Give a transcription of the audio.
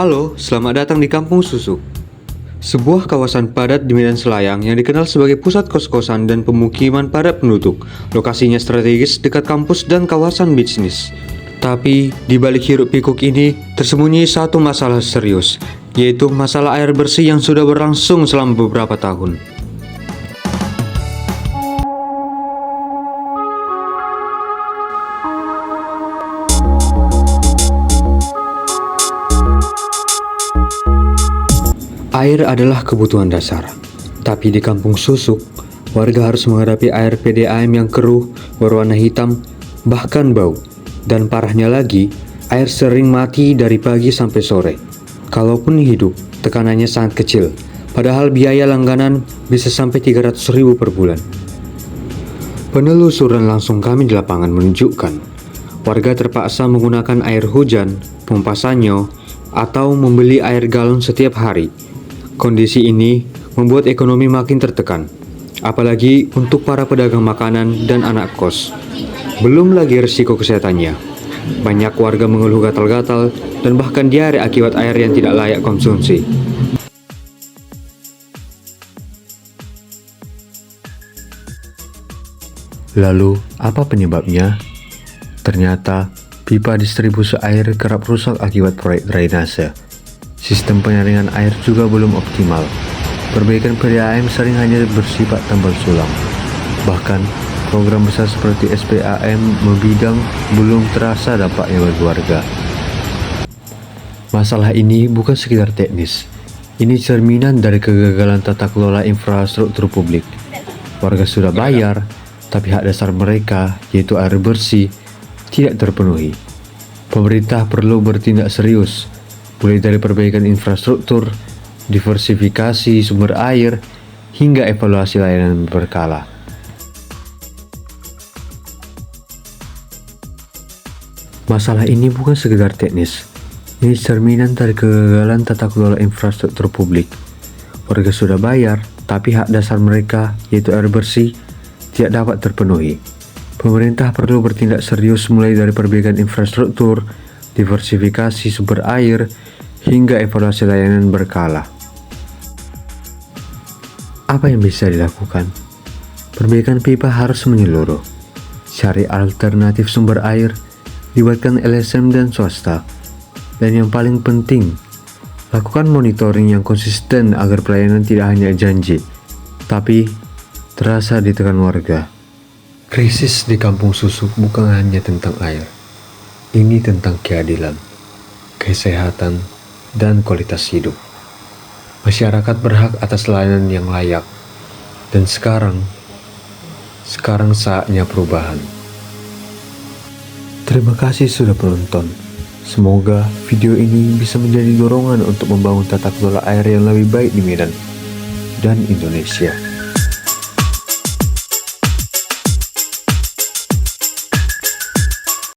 Halo, selamat datang di Kampung Susu. Sebuah kawasan padat di Medan Selayang yang dikenal sebagai pusat kos-kosan dan pemukiman padat penduduk. Lokasinya strategis dekat kampus dan kawasan bisnis. Tapi di balik hiruk-pikuk ini tersembunyi satu masalah serius, yaitu masalah air bersih yang sudah berlangsung selama beberapa tahun. Air adalah kebutuhan dasar, tapi di Kampung Susuk, warga harus menghadapi air PDAM yang keruh, berwarna hitam, bahkan bau. Dan parahnya lagi, air sering mati dari pagi sampai sore. Kalaupun hidup, tekanannya sangat kecil, padahal biaya langganan bisa sampai 300.000 per bulan. Penelusuran langsung kami di lapangan menunjukkan, warga terpaksa menggunakan air hujan, pompa sanyo, atau membeli air galon setiap hari. Kondisi ini membuat ekonomi makin tertekan, apalagi untuk para pedagang makanan dan anak kos. Belum lagi risiko kesehatannya. Banyak warga mengeluh gatal-gatal dan bahkan diare akibat air yang tidak layak konsumsi. Lalu, apa penyebabnya? Ternyata, pipa distribusi air kerap rusak akibat proyek drainase. Sistem penyaringan air juga belum optimal. Perbaikan PDAM sering hanya bersifat tambal sulam. Bahkan, program besar seperti SPAM membidang belum terasa dampaknya bagi warga. Masalah ini bukan sekedar teknis. Ini cerminan dari kegagalan tata kelola infrastruktur publik. Warga sudah bayar, tapi hak dasar mereka, yaitu air bersih, tidak terpenuhi. Pemerintah perlu bertindak serius, mulai dari perbaikan infrastruktur, diversifikasi sumber air, hingga evaluasi layanan berkala. Masalah ini bukan sekedar teknis, ini cerminan dari kegagalan tata kelola infrastruktur publik. Warga sudah bayar, tapi hak dasar mereka, yaitu air bersih, tidak dapat terpenuhi. Pemerintah perlu bertindak serius mulai dari perbaikan infrastruktur, diversifikasi sumber air, hingga evaluasi layanan berkala. Apa yang bisa dilakukan? Perbaikan pipa harus menyeluruh. Cari alternatif sumber air, libatkan LSM dan swasta. Dan yang paling penting, lakukan monitoring yang konsisten agar pelayanan tidak hanya janji, tapi terasa di tangan warga. Krisis di Kampung Susuk bukan hanya tentang air. Ini tentang keadilan, kesehatan, dan kualitas hidup. Masyarakat berhak atas layanan yang layak. Dan sekarang saatnya perubahan. Terima kasih sudah menonton. Semoga video ini bisa menjadi dorongan untuk membangun tata kelola air yang lebih baik di Medan dan Indonesia.